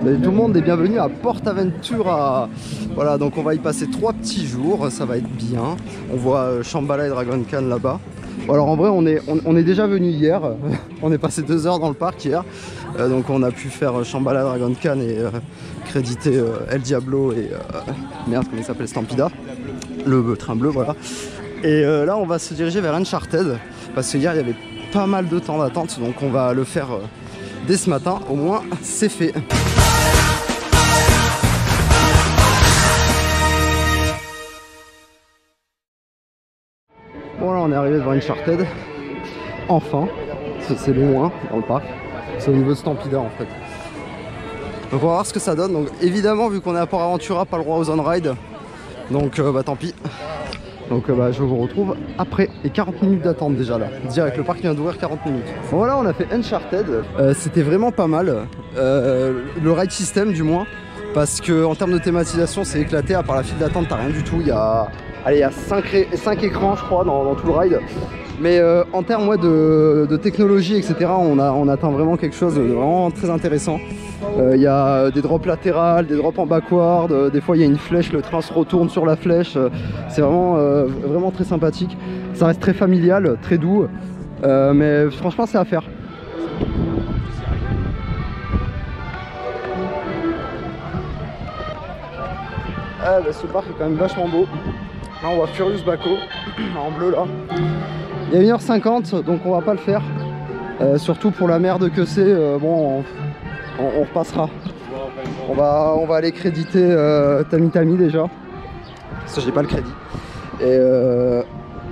Et tout le monde est bienvenu à PortAventura. Voilà, donc on va y passer 3 petits jours, ça va être bien. On voit Shambhala et Dragon Khan là-bas. Bon, alors en vrai on est déjà venu hier, on est passé 2 heures dans le parc hier. Donc on a pu faire Shambhala, Dragon Khan et créditer El Diablo et merde comment il s'appelle, Stampida, le train bleu, voilà. Et là on va se diriger vers Uncharted parce que hier il y avait pas mal de temps d'attente, donc on va le faire dès ce matin, au moins c'est fait. Bon là on est arrivé devant Uncharted, enfin, c'est loin dans le parc, c'est au niveau de Stampida en fait. Donc on va voir ce que ça donne, donc évidemment vu qu'on est à PortAventura, pas le droit aux on-ride, donc bah tant pis. Donc bah, je vous retrouve après, et 40 minutes d'attente déjà là, direct, le parc vient d'ouvrir 40 minutes. Bon voilà on a fait Uncharted, c'était vraiment pas mal, le ride system du moins, parce que en termes de thématisation c'est éclaté, à part la file d'attente t'as rien du tout, il y a 5 écrans je crois dans tout le ride. Mais en termes ouais, de technologie etc, on atteint vraiment quelque chose de vraiment très intéressant. Il y a des drops latérales, des drops en backward, des fois il y a une flèche, le train se retourne sur la flèche, c'est vraiment très sympathique. Ça reste très familial, très doux, mais franchement c'est à faire. Ah, bah, ce parc est quand même vachement beau. Là on voit Furious Baco en bleu là. Il y a 1h50 donc on va pas le faire. Surtout pour la merde que c'est, bon on repassera. On va aller créditer Tami déjà. Parce que j'ai pas le crédit. Et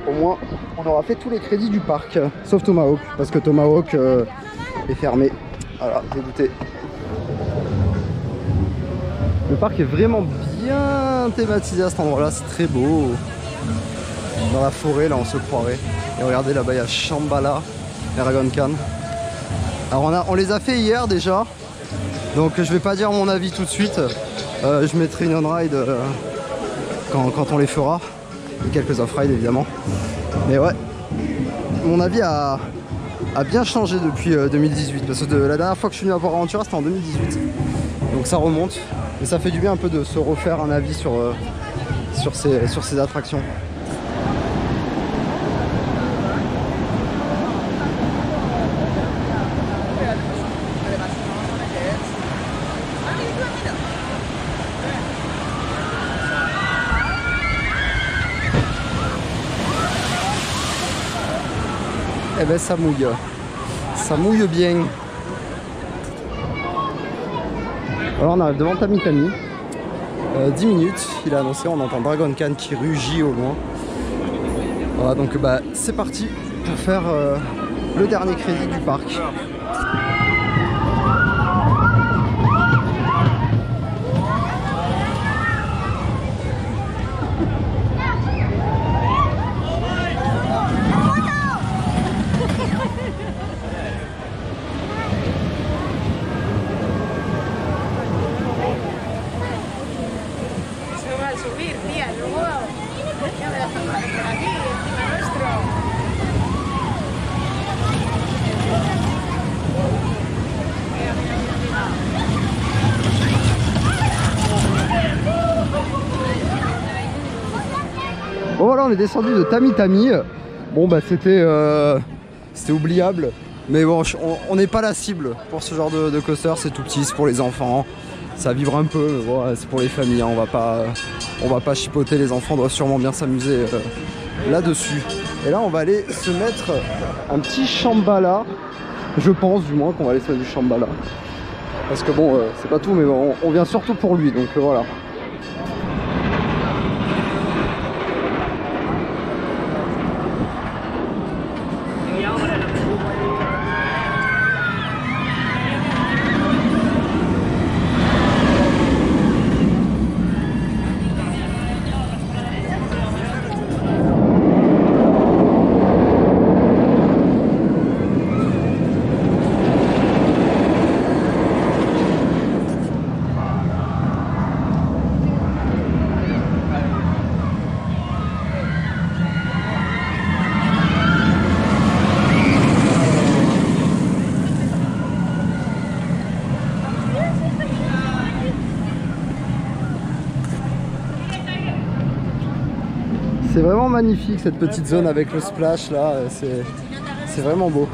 au moins on aura fait tous les crédits du parc. Sauf Tomahawk. Parce que Tomahawk est fermé. Voilà, dégoûté. Le parc est vraiment bien thématisé à cet endroit là, c'est très beau. Dans la forêt là on se croirait. Et regardez là-bas il y a Shambhala et Dragon Khan. Alors on les a fait hier déjà. Donc je vais pas dire mon avis tout de suite. Je mettrai une on-ride quand on les fera. Et quelques off-ride évidemment. Mais ouais, mon avis a bien changé depuis 2018. Parce que la dernière fois que je suis venu à PortAventura c'était en 2018. Donc ça remonte. Et ça fait du bien un peu de se refaire un avis sur ces attractions. Eh ben ça mouille bien. Alors on arrive devant Tami. 10 minutes, il a annoncé, on entend Dragon Khan qui rugit au loin. Voilà donc bah c'est parti pour faire le dernier crédit du parc. Bon voilà on est descendu de Tami. Bon bah c'était oubliable. Mais bon on n'est pas la cible pour ce genre de coaster, c'est tout petit, c'est pour les enfants. Ça vibre un peu, mais bon, c'est pour les familles, hein. On va pas chipoter, les enfants doivent sûrement bien s'amuser là-dessus. Et là on va aller se mettre un petit Shambhala. Je pense du moins qu'on va aller se mettre du Shambhala. Parce que bon c'est pas tout mais bon, on vient surtout pour lui donc voilà. C'est vraiment magnifique cette petite zone avec le splash là, c'est vraiment beau.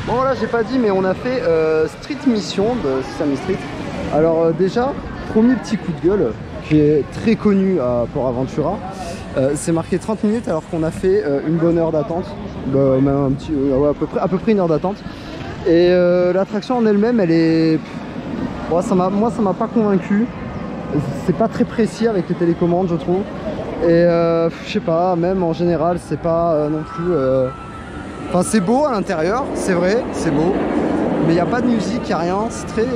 Bon voilà, j'ai pas dit mais on a fait Street Mission de Sesame Street. Alors déjà, premier petit coup de gueule qui est très connu à Port Aventura. C'est marqué 30 minutes alors qu'on a fait une bonne heure d'attente. Même un petit, ouais, à peu près une heure d'attente. Et l'attraction en elle-même, elle est... Bon, moi ça m'a pas convaincu. C'est pas très précis avec les télécommandes je trouve. Et je sais pas, même en général c'est pas non plus... Enfin c'est beau à l'intérieur, c'est vrai, c'est beau. Mais il n'y a pas de musique, il n'y a rien, c'est très...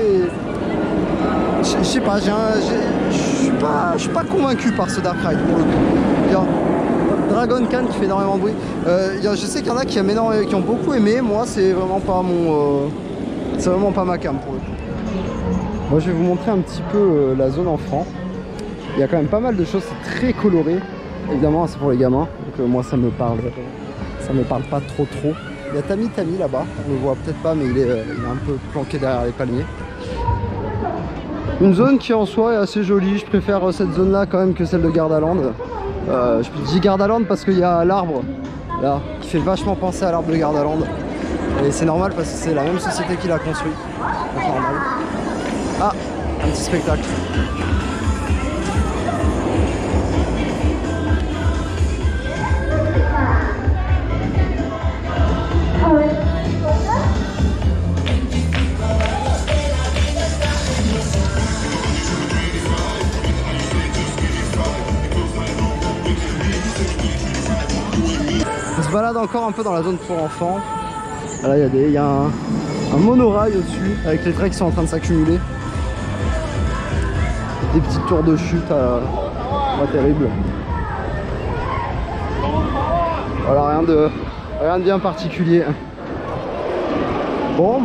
Je sais pas, je suis pas convaincu par ce Dark Ride pour le coup. Dragon Khan qui fait énormément de bruit. Je sais qu'il y en a qui ont beaucoup aimé, moi c'est vraiment pas mon... c'est vraiment pas ma cam pour le coup. Moi je vais vous montrer un petit peu la zone enfant. Il y a quand même pas mal de choses, c'est très coloré. Évidemment c'est pour les gamins, donc moi ça me parle pas trop. Il y a Tami là-bas, on le voit peut-être pas mais il est un peu planqué derrière les palmiers. Une zone qui en soi est assez jolie, je préfère cette zone là quand même que celle de Gardaland. Je dis Gardaland parce qu'il y a l'arbre là qui fait vachement penser à l'arbre de Gardaland. Et c'est normal parce que c'est la même société qui l'a construit. Donc normal. Ah, un petit spectacle. On se balade encore un peu dans la zone pour enfants. Là il y a un monorail au-dessus avec les trains qui sont en train de s'accumuler. Des petites tours de chute pas terribles. Voilà, rien de bien particulier. Bon,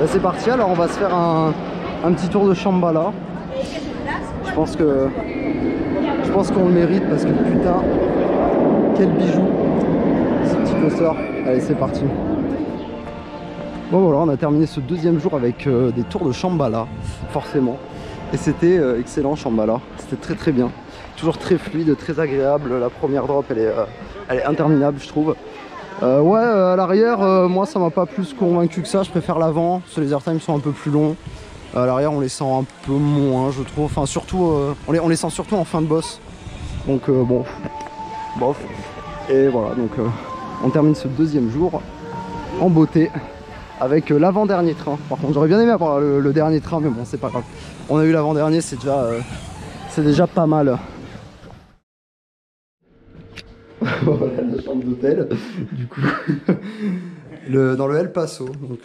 là c'est parti, alors on va se faire un petit tour de Shambhala. Je pense qu'on le mérite parce que putain, quel bijou ce petit coaster. Allez c'est parti. Bon voilà, on a terminé ce deuxième jour avec des tours de Shambhala, forcément. Et c'était excellent Shambhala, c'était très bien. Toujours très fluide, très agréable. La première drop elle est interminable je trouve. Ouais, à l'arrière, moi ça m'a pas plus convaincu que ça, je préfère l'avant, parce que les airtimes sont un peu plus longs. À l'arrière on les sent un peu moins je trouve, enfin surtout, on les sent surtout en fin de boss. Donc bon, bof. Et voilà, donc on termine ce deuxième jour en beauté avec l'avant-dernier train. Par contre j'aurais bien aimé avoir le dernier train, mais bon c'est pas grave. On a eu l'avant-dernier, c'est déjà pas mal. Voilà la chambre d'hôtel, du coup, dans le El Paso. Donc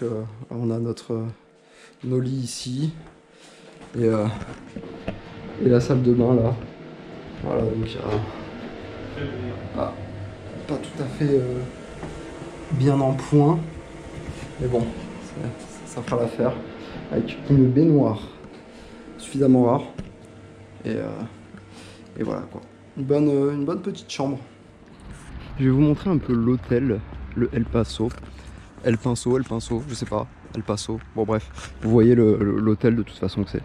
on a nos lits ici et la salle de bain là. Voilà, donc pas tout à fait bien en point, mais bon, ça fera l'affaire. Avec une baignoire suffisamment rare et voilà quoi. Une bonne petite chambre. Je vais vous montrer un peu l'hôtel, le El Paso. El Pinso, je sais pas, El Paso. Bon bref, vous voyez l'hôtel de toute façon que c'est.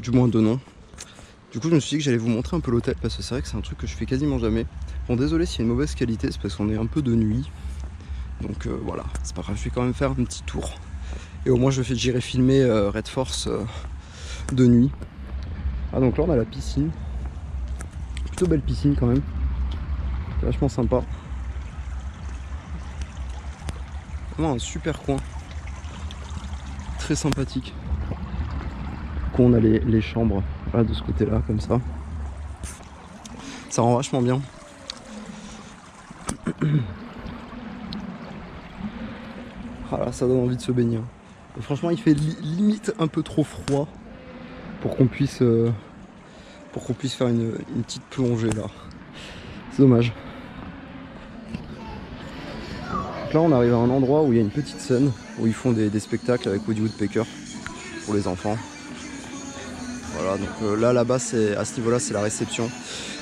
Du moins de nom. Du coup je me suis dit que j'allais vous montrer un peu l'hôtel parce que c'est vrai que c'est un truc que je fais quasiment jamais. Bon désolé s'il y a une mauvaise qualité, c'est parce qu'on est un peu de nuit. Donc voilà, c'est pas grave, je vais quand même faire un petit tour. Et au moins j'irai filmer Red Force de nuit. Ah donc là on a la piscine. Plutôt belle piscine quand même. C'est vachement sympa. Vraiment un super coin. Très sympathique. On a les chambres voilà, de ce côté là comme ça. Ça rend vachement bien. Voilà, ça donne envie de se baigner. Et franchement il fait limite un peu trop froid pour qu'on puisse faire une petite plongée là. C'est dommage. Donc là on arrive à un endroit où il y a une petite scène où ils font des spectacles avec Woody Woodpecker pour les enfants. Voilà, donc là-bas, à ce niveau-là, c'est la réception.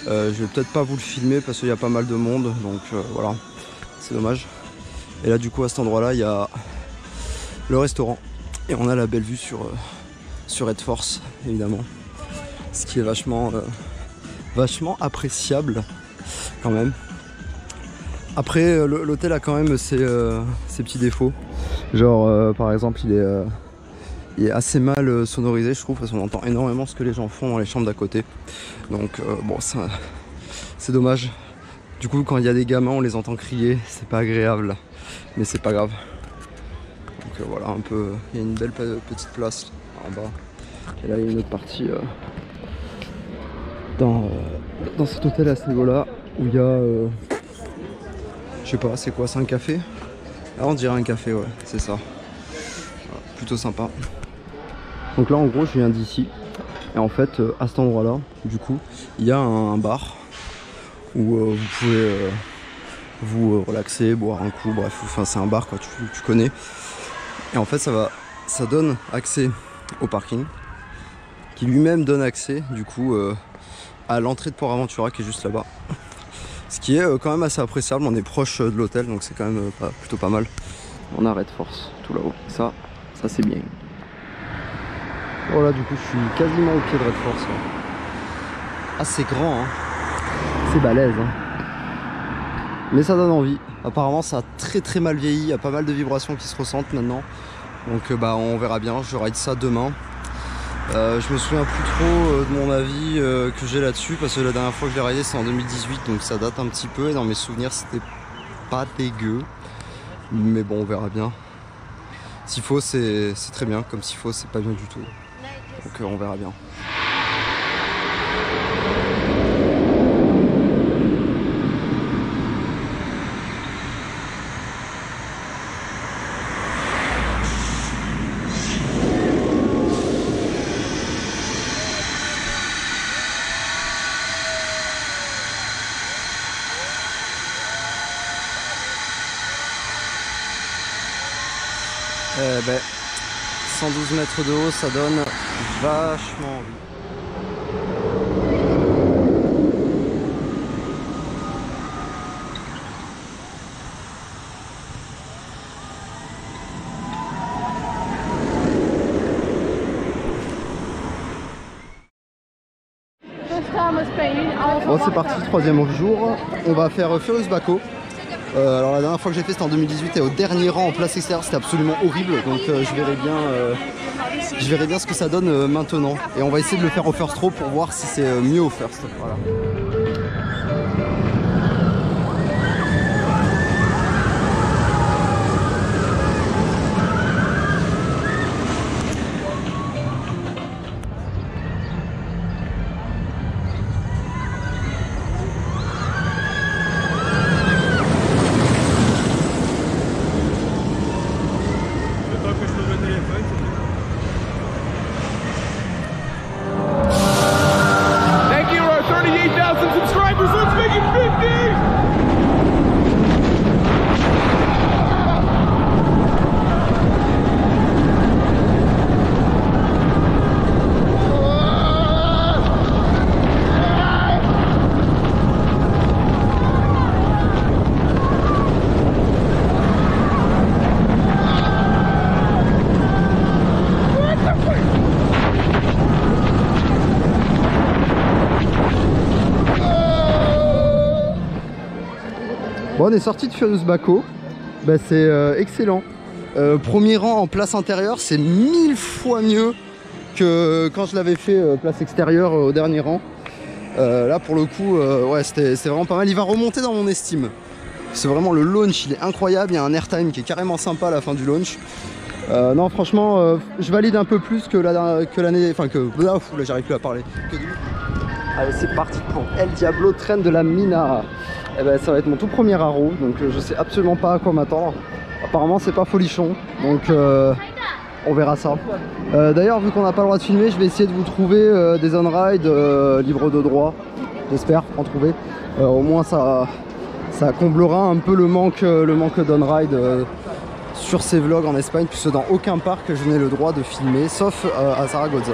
Je vais peut-être pas vous le filmer parce qu'il y a pas mal de monde, donc voilà, c'est dommage. Et là, du coup, à cet endroit-là, il y a le restaurant et on a la belle vue sur Red Force, évidemment, ce qui est vachement appréciable quand même. Après, l'hôtel a quand même ses petits défauts, genre par exemple, il est assez mal sonorisé je trouve parce qu'on entend énormément ce que les gens font dans les chambres d'à côté. Donc bon c'est dommage. Du coup quand il y a des gamins on les entend crier, c'est pas agréable. Mais c'est pas grave. Donc voilà un peu, il y a une belle petite place en bas. Et là il y a une autre partie dans cet hôtel à ce niveau là où il y a je sais pas c'est quoi, c'est un café? Ah on dirait un café ouais, c'est ça. Voilà, plutôt sympa. Donc là en gros je viens d'ici et en fait à cet endroit là du coup il y a un bar où vous pouvez vous relaxer, boire un coup, bref enfin c'est un bar quoi, tu connais. Et en fait ça donne accès au parking qui lui-même donne accès du coup à l'entrée de Port Aventura qui est juste là-bas. Ce qui est quand même assez appréciable, on est proche de l'hôtel donc c'est quand même plutôt pas mal. On a Red Force tout là-haut, ça c'est bien. Voilà, du coup, je suis quasiment au pied de Red Force. Ah, c'est grand, hein. C'est balèze, hein. Mais ça donne envie. Apparemment, ça a très mal vieilli. Il y a pas mal de vibrations qui se ressentent maintenant. Donc, bah, on verra bien. Je ride ça demain. Je me souviens plus trop de mon avis que j'ai là-dessus. Parce que la dernière fois que je l'ai ridé, c'était en 2018. Donc, ça date un petit peu. Et dans mes souvenirs, c'était pas dégueu. Mais bon, on verra bien. S'il faut, c'est très bien. Comme s'il faut, c'est pas bien du tout. Donc on verra bien. Ben, 112 mètres de haut, ça donne vachement envie. Bon c'est parti, troisième jour, on va faire Furious Baco. Alors la dernière fois que j'ai fait c'était en 2018 et au dernier rang en place extérieure c'était absolument horrible, donc je verrai bien ce que ça donne maintenant. Et on va essayer de le faire au first row pour voir si c'est mieux au first. Voilà. Bon, on est sorti de Furious Baco. Bah, c'est excellent. Premier rang en place intérieure, c'est 1000 fois mieux que quand je l'avais fait place extérieure au dernier rang. Là pour le coup, ouais, c'était vraiment pas mal. Il va remonter dans mon estime. C'est vraiment le launch, il est incroyable. Il y a un airtime qui est carrément sympa à la fin du launch. Non, franchement, je valide un peu plus que l'année. Enfin, là, j'arrive plus à parler. Allez, c'est parti pour El Diablo Train de la Mina. Eh ben, ça va être mon tout premier haro, donc je sais absolument pas à quoi m'attendre. Apparemment, c'est pas folichon, donc on verra ça. D'ailleurs, vu qu'on n'a pas le droit de filmer, je vais essayer de vous trouver des on-ride libres de droit. J'espère en trouver. Au moins, ça comblera un peu le manque d'on-ride sur ces vlogs en Espagne, puisque dans aucun parc je n'ai le droit de filmer, sauf à Zaragoza.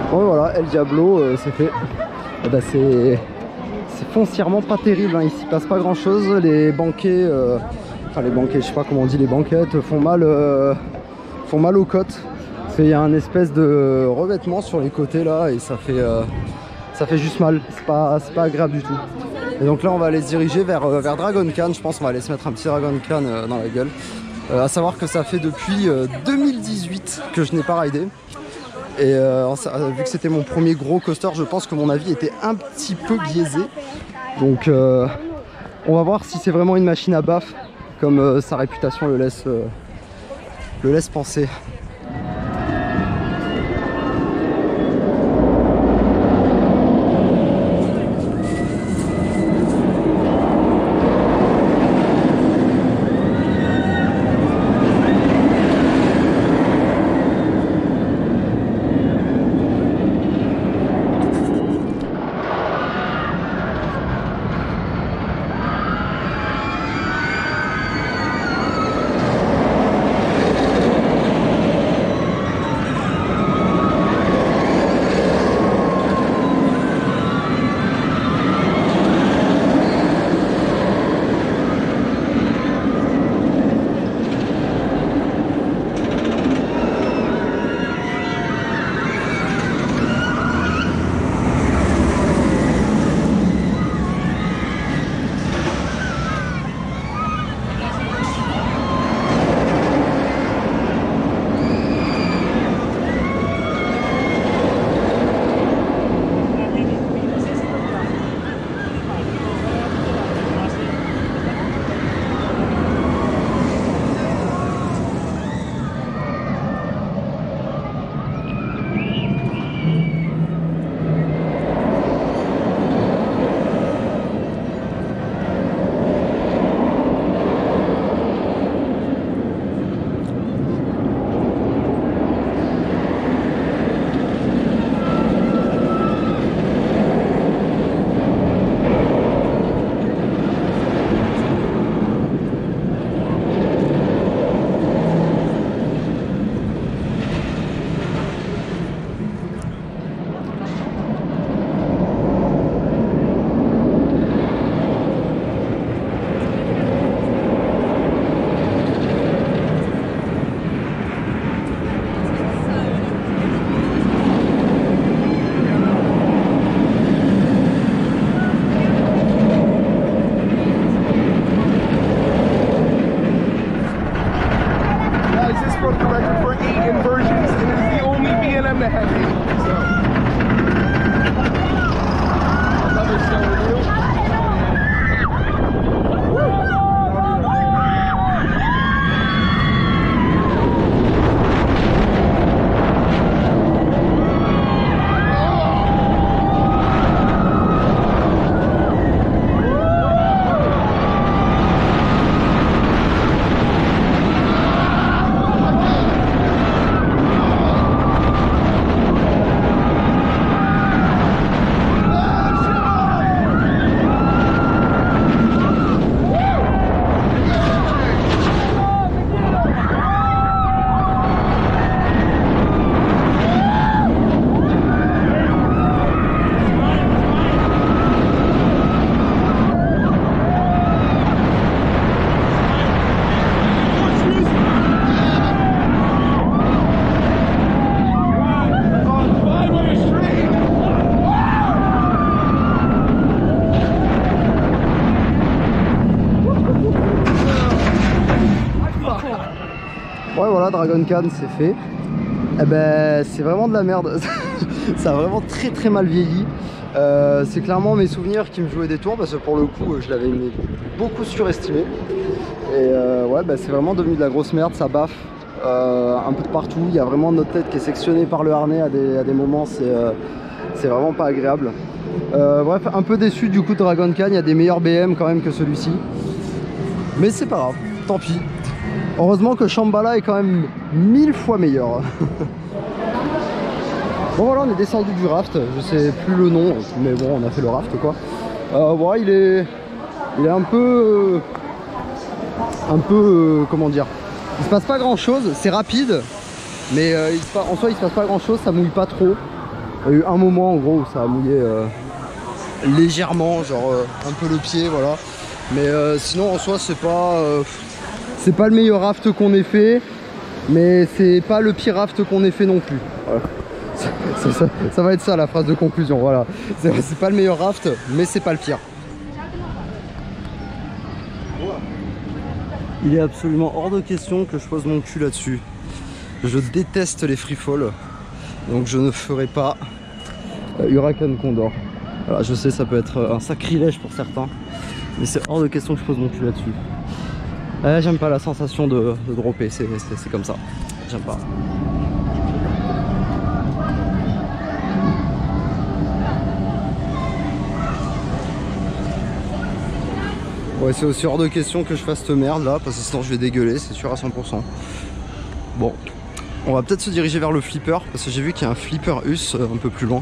Bon, voilà, El Diablo, c'est fait. Et ben, c'est foncièrement pas terrible, hein. Ici il passe pas grand chose. Les banquets, enfin les banquets, je sais pas comment on dit, les banquettes font mal aux côtes. Il y a un espèce de revêtement sur les côtés là et ça fait juste mal. C'est pas agréable du tout. Et donc là on va aller se diriger vers Dragon Khan. Je pense qu'on va aller se mettre un petit Dragon Khan dans la gueule. À savoir que ça fait depuis 2018 que je n'ai pas ridé. Et vu que c'était mon premier gros coaster, je pense que mon avis était un petit peu biaisé. Donc on va voir si c'est vraiment une machine à baffe, comme sa réputation le laisse penser. Dragon Khan c'est fait, eh ben c'est vraiment de la merde. Ça a vraiment très mal vieilli. C'est clairement mes souvenirs qui me jouaient des tours parce que pour le coup je l'avais beaucoup surestimé. Et ouais bah, c'est vraiment devenu de la grosse merde, ça baffe un peu de partout. Il y a vraiment notre tête qui est sectionnée par le harnais à des moments, c'est vraiment pas agréable. Bref, un peu déçu du coup de Dragon Khan, il y a des meilleurs BM quand même que celui-ci. Mais c'est pas grave, tant pis. Heureusement que Shambhala est quand même 1000 fois meilleur. Bon voilà, on est descendu du raft, je sais plus le nom, mais bon on a fait le raft quoi. Voilà, il est un peu comment dire, il se passe pas grand chose, c'est rapide, mais en soi il se passe pas grand chose, ça mouille pas trop. Il y a eu un moment en gros où ça a mouillé légèrement, genre un peu le pied, voilà. Mais sinon en soi c'est pas le meilleur raft qu'on ait fait, mais c'est pas le pire raft qu'on ait fait non plus. Voilà. Ça va être ça la phrase de conclusion, voilà. C'est pas le meilleur raft, mais c'est pas le pire. Il est absolument hors de question que je pose mon cul là-dessus. Je déteste les freefall, donc je ne ferai pas Huracan Condor. Voilà, je sais, ça peut être un sacrilège pour certains, mais c'est hors de question que je pose mon cul là-dessus. J'aime pas la sensation de dropper, c'est comme ça. J'aime pas. Ouais, c'est aussi hors de question que je fasse cette merde là, parce que sinon je vais dégueuler, c'est sûr à 100%. Bon, on va peut-être se diriger vers le flipper, parce que j'ai vu qu'il y a un flipper US un peu plus loin.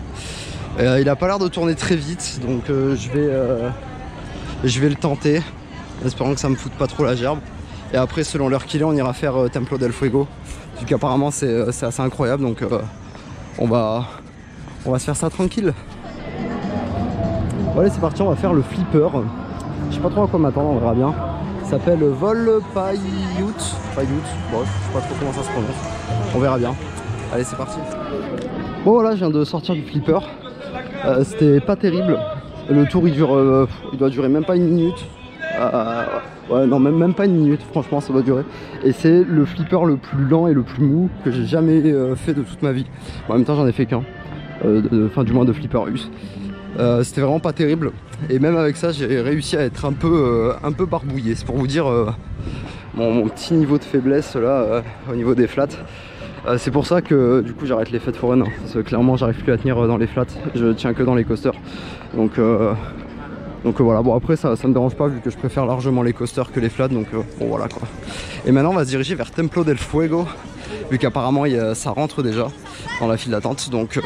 Il a pas l'air de tourner très vite, donc je vais le tenter, en espérant que ça me foute pas trop la gerbe. Et après, selon l'heure qu'il est, on ira faire Templo del Fuego, vu qu'apparemment c'est assez incroyable, donc on va se faire ça tranquille. Bon allez, c'est parti, on va faire le flipper. Je sais pas trop à quoi m'attendre, on verra bien. Ça s'appelle Vol Paiute. Bon, je sais pas trop comment ça se prononce. On verra bien. Allez, c'est parti. Bon voilà, je viens de sortir du flipper. C'était pas terrible. Le tour il doit durer même pas une minute. Ouais, non, même pas une minute, franchement ça doit durer. Et c'est le flipper le plus lent et le plus mou que j'ai jamais fait de toute ma vie. Bon, en même temps j'en ai fait qu'un. Enfin du moins de flipper US. C'était vraiment pas terrible. Et même avec ça j'ai réussi à être un peu barbouillé. C'est pour vous dire mon petit niveau de faiblesse là au niveau des flats. C'est pour ça que du coup j'arrête les fêtes foraines, parce que clairement j'arrive plus à tenir dans les flats, je tiens que dans les coasters. Donc voilà, bon après ça me dérange pas vu que je préfère largement les coasters que les flats, donc bon voilà quoi. Et maintenant on va se diriger vers Templo del Fuego, vu qu'apparemment ça rentre déjà dans la file d'attente, donc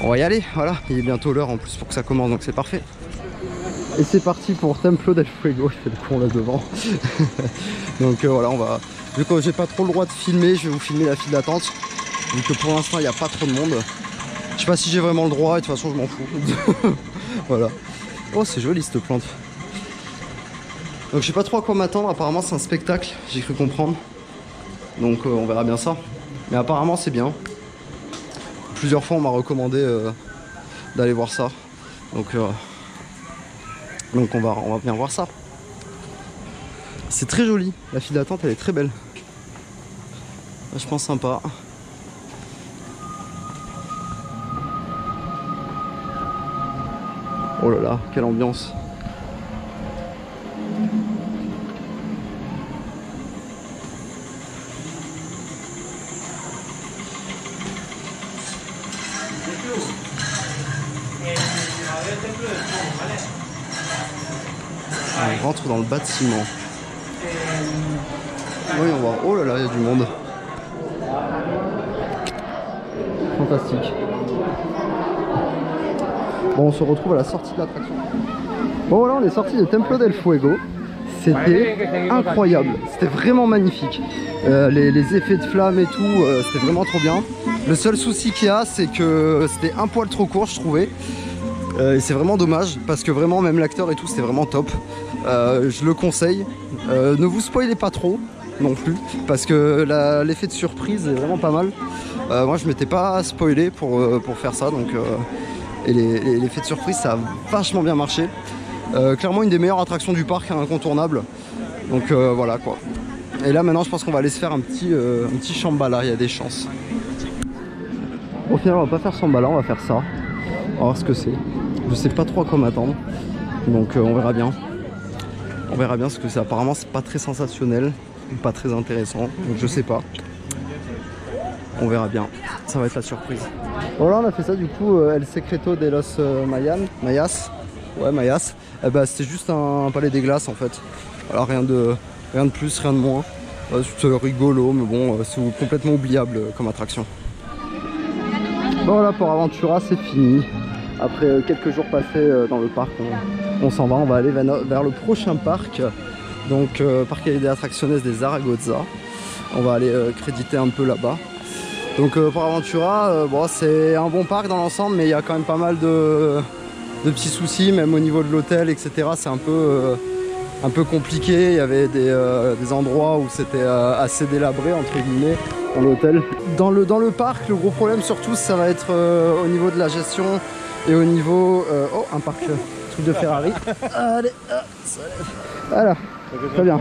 on va y aller, voilà. Il est bientôt l'heure en plus pour que ça commence, donc c'est parfait. Et c'est parti pour Templo del Fuego, je fais le con là devant. Donc voilà, on va... Vu que j'ai pas trop le droit de filmer, je vais vous filmer la file d'attente. Vu que pour l'instant il n'y a pas trop de monde. Je sais pas si j'ai vraiment le droit et de toute façon je m'en fous. Voilà. Oh c'est joli cette plante. Donc je sais pas trop à quoi m'attendre, apparemment c'est un spectacle, j'ai cru comprendre. Donc on verra bien ça. Mais apparemment c'est bien. Plusieurs fois on m'a recommandé d'aller voir ça. Donc on va venir voir ça. C'est très joli, la file d'attente elle est très belle. Vachement sympa. Oh là là, quelle ambiance. On rentre dans le bâtiment. Voyons voir. Oh là là, il y a du monde. Fantastique. Bon, on se retrouve à la sortie de l'attraction. Bon voilà, on est sorti de Templo del Fuego. C'était incroyable, c'était vraiment magnifique. Les effets de flammes et tout, c'était vraiment trop bien. Le seul souci qu'il y a, c'est que c'était un poil trop court, je trouvais. Et c'est vraiment dommage, parce que vraiment, même l'acteur et tout, c'était vraiment top. Je le conseille. Ne vous spoilez pas trop non plus, parce que l'effet de surprise est vraiment pas mal. Moi, je m'étais pas spoilé pour faire ça, donc... Et l'effet de surprise, ça a vachement bien marché. Clairement une des meilleures attractions du parc, incontournable. Donc voilà quoi. Et là maintenant je pense qu'on va aller se faire un petit Shambhala, il y a des chances. Au final on va pas faire Shambhala, on va faire ça. On va voir ce que c'est. Je sais pas trop à quoi m'attendre. Donc on verra bien. On verra bien ce que c'est. Apparemment c'est pas très sensationnel, pas très intéressant. Donc je sais pas. On verra bien. Ça va être la surprise. Voilà, on a fait ça du coup, El Secreto de los Mayas. Ouais, Mayas. Eh ben, c'était juste un palais des glaces en fait. Voilà, rien de plus, rien de moins. C'est rigolo, mais bon, c'est complètement oubliable comme attraction. Bon, voilà, pour Aventura, c'est fini. Après quelques jours passés dans le parc, on s'en va. On va aller vers le prochain parc. Donc, parc de Attracciones des Zaragoza. On va aller créditer un peu là-bas. Donc, pour Aventura, bon, c'est un bon parc dans l'ensemble, mais il y a quand même pas mal de petits soucis, même au niveau de l'hôtel, etc. C'est un peu compliqué. Il y avait des endroits où c'était assez délabré entre guillemets dans l'hôtel. Dans le parc, le gros problème surtout ça va être au niveau de la gestion et au niveau oh, un parc truc de Ferrari. Allez, voilà, très bien.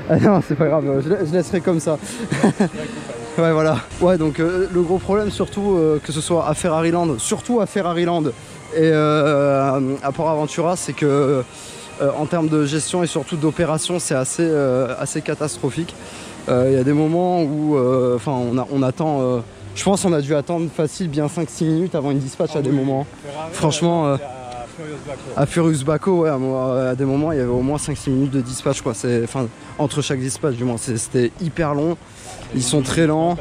Ah non, c'est pas grave, je laisserai comme ça. Ouais, voilà. Ouais, donc le gros problème surtout que ce soit à Ferrariland, surtout à Ferrariland et à Port Aventura, c'est que en termes de gestion et surtout d'opération, c'est assez catastrophique. Il y a des moments où on attend, je pense qu'on a dû attendre facile bien 5-6 minutes avant une dispatch à des moments. Ferrari, franchement, à Furious Baco, ouais, à des moments il y avait au moins 5-6 minutes de dispatch quoi. Entre chaque dispatch du moins, c'était hyper long. Ils sont très lents.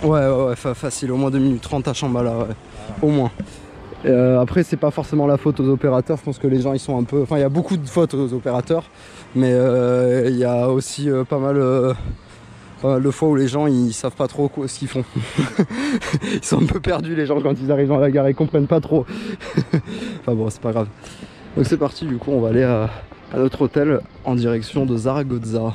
Ouais, facile, au moins 2 minutes 30 à Shambhala, ouais. Au moins. Après c'est pas forcément la faute aux opérateurs, je pense que les gens ils sont un peu... Enfin il y a beaucoup de fautes aux opérateurs, mais il y a aussi pas mal de fois où les gens ils savent pas trop ce qu'ils font. Ils sont un peu perdus les gens quand ils arrivent dans la gare, ils comprennent pas trop. Enfin bon c'est pas grave. Donc c'est parti, du coup on va aller à notre hôtel en direction de Zaragoza.